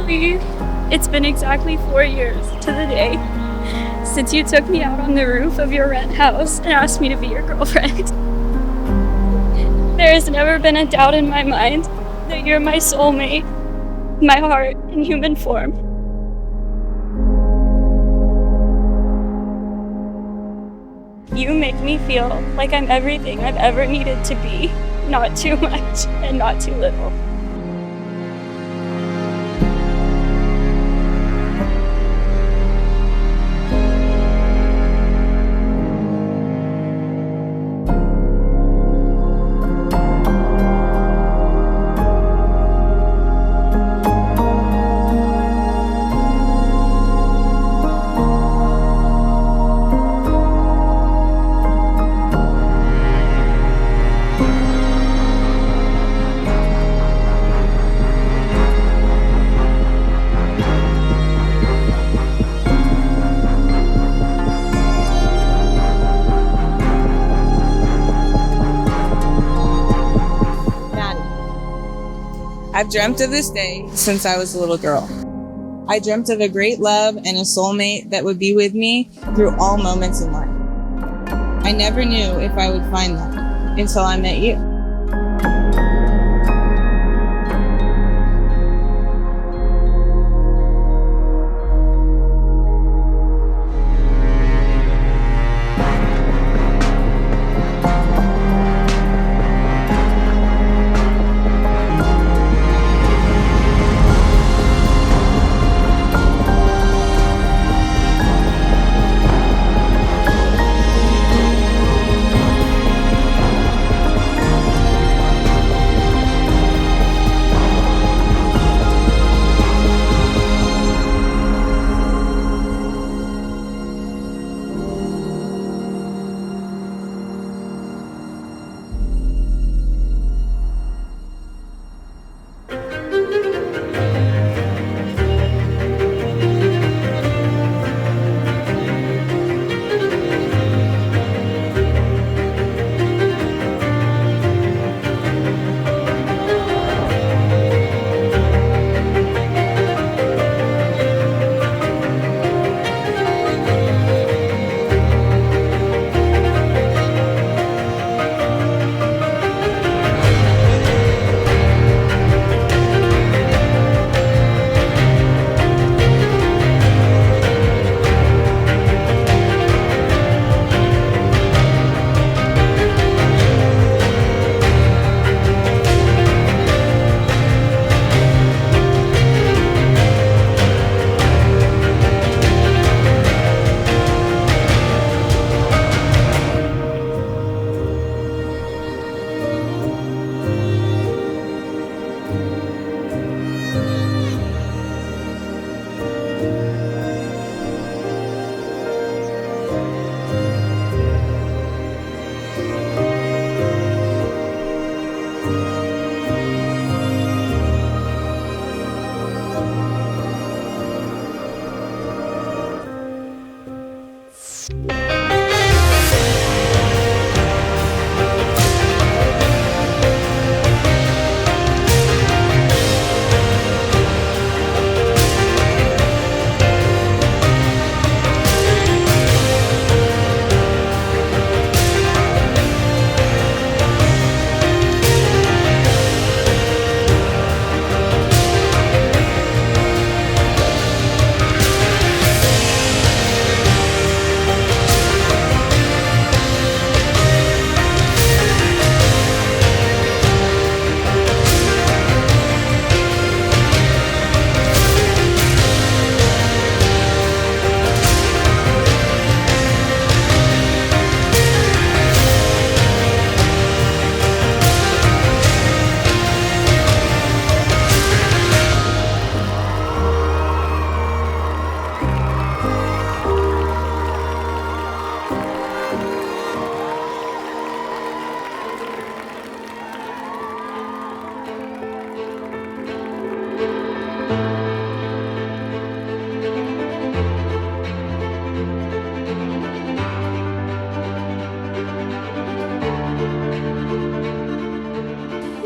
believe it's been exactly 4 years to the day since you took me out on the roof of your rent house and asked me to be your girlfriend. There has never been a doubt in my mind that you're my soulmate, my heart in human form. You make me feel like I'm everything I've ever needed to be, not too much and not too little. I've dreamt of this day since I was a little girl. I dreamt of a great love and a soulmate that would be with me through all moments in life. I never knew if I would find that until I met you.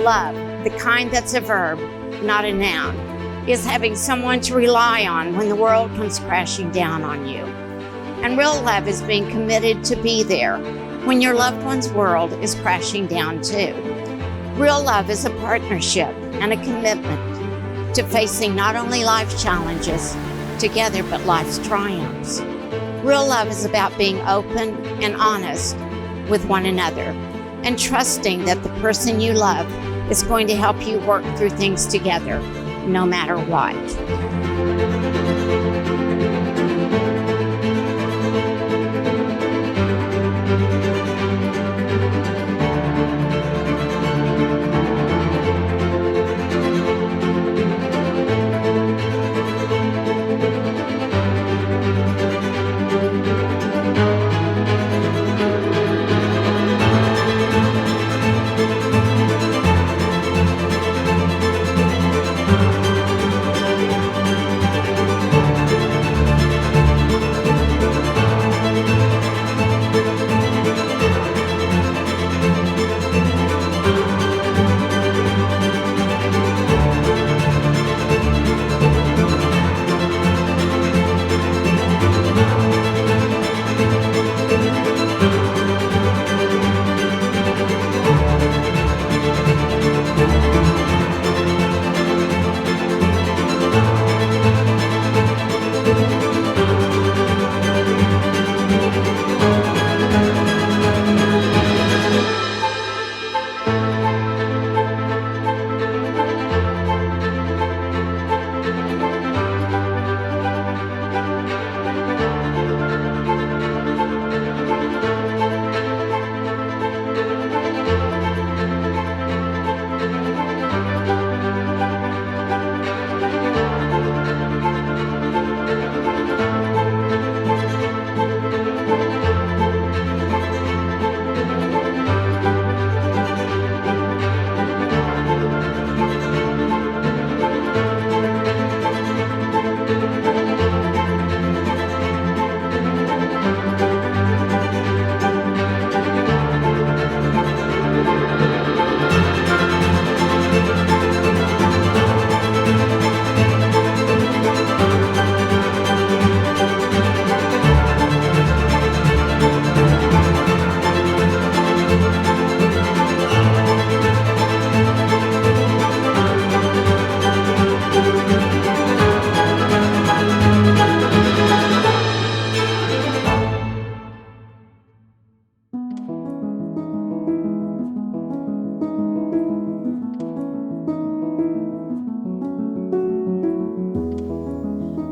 Love, the kind that's a verb, not a noun. is having someone to rely on when the world comes crashing down on you. And real love is being committed to be there when your loved one's world is crashing down too. Real love is a partnership and a commitment to facing not only life's challenges together, but life's triumphs. Real love is about being open and honest with one another and trusting that the person you love is going to help you work through things together, no matter what.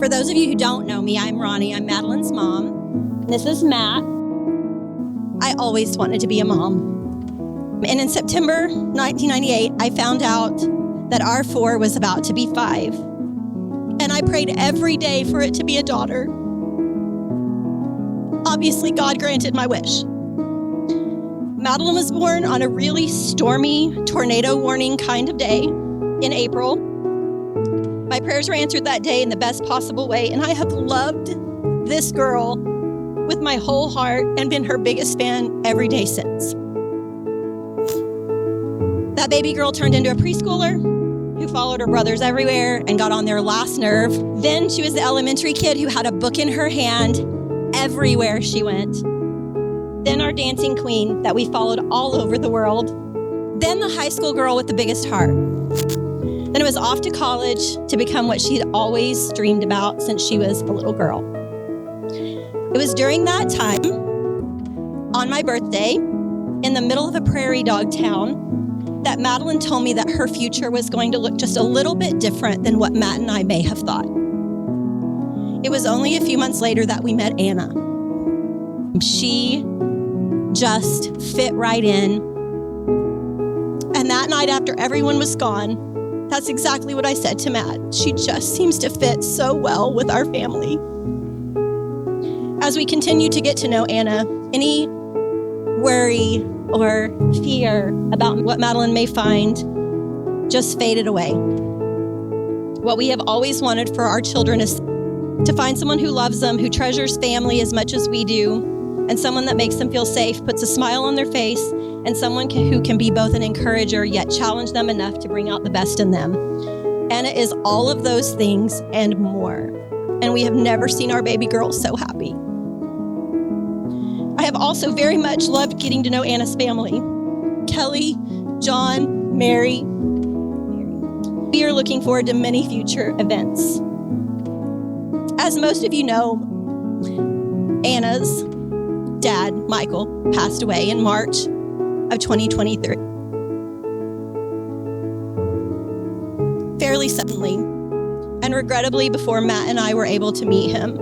For those of you who don't know me, I'm Ronnie. I'm Madelynn's mom. This is Matt. I always wanted to be a mom. And in September 1998, I found out that our 4 was about to be 5. And I prayed every day for it to be a daughter. Obviously, God granted my wish. Madilynn was born on a really stormy, tornado warning kind of day in April. My prayers were answered that day in the best possible way, and I have loved this girl with my whole heart and been her biggest fan every day since. That baby girl turned into a preschooler who followed her brothers everywhere and got on their last nerve. Then she was the elementary kid who had a book in her hand everywhere she went. Then our dancing queen that we followed all over the world. Then the high school girl with the biggest heart. Then it was off to college to become what she had always dreamed about since she was a little girl. It was during that time, on my birthday, in the middle of a prairie dog town, that Madilynn told me that her future was going to look just a little bit different than what Matt and I may have thought. It was only a few months later that we met Anna. She just fit right in. And that night after everyone was gone, that's exactly what I said to Matt. She just seems to fit so well with our family. As we continue to get to know Anna, any worry or fear about what Madilynn may find just faded away. What we have always wanted for our children is to find someone who loves them, who treasures family as much as we do, and someone that makes them feel safe, puts a smile on their face, and someone who can be both an encourager yet challenge them enough to bring out the best in them. Anna is all of those things and more. And we have never seen our baby girl so happy. I have also very much loved getting to know Anna's family. Kelly, John, Mary. We are looking forward to many future events. As most of you know, Anna's dad, Michael, passed away in March of 2023. Fairly suddenly, and regrettably before Matt and I were able to meet him.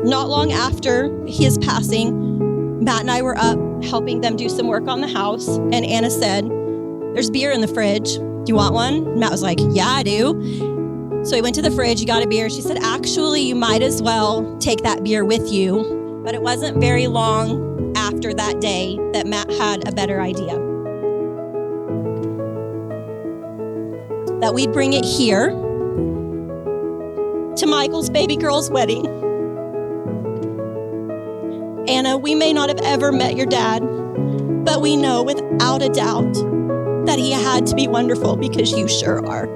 Not long after his passing, Matt and I were up helping them do some work on the house, and Anna said, "There's beer in the fridge. Do you want one?" And Matt was like, "Yeah, I do." So he went to the fridge, he got a beer. She said, "Actually, you might as well take that beer with you." But it wasn't very long after that day that Matt had a better idea. That we'd bring it here to Michael's baby girl's wedding. Anna, we may not have ever met your dad, but we know without a doubt that he had to be wonderful because you sure are.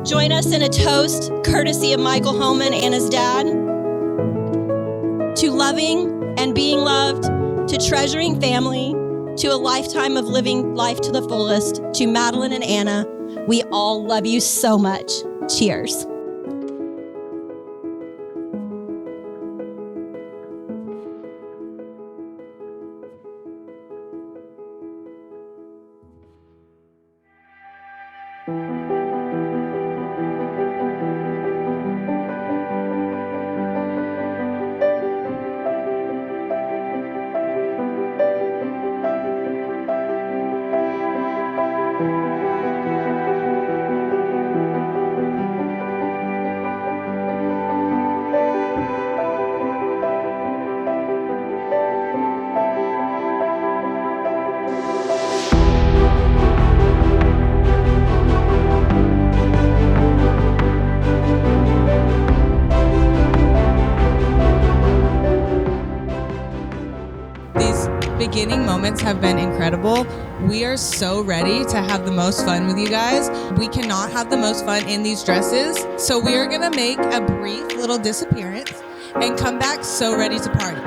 Join us in a toast, courtesy of Michael Holman, Anna's dad, to loving and being loved, to treasuring family, to a lifetime of living life to the fullest, to Madilynn and Anna. We all love you so much. Cheers. Beginning moments have been incredible. We are so ready to have the most fun with you guys. We cannot have the most fun in these dresses, so we are gonna make a brief little disappearance and come back so ready to party.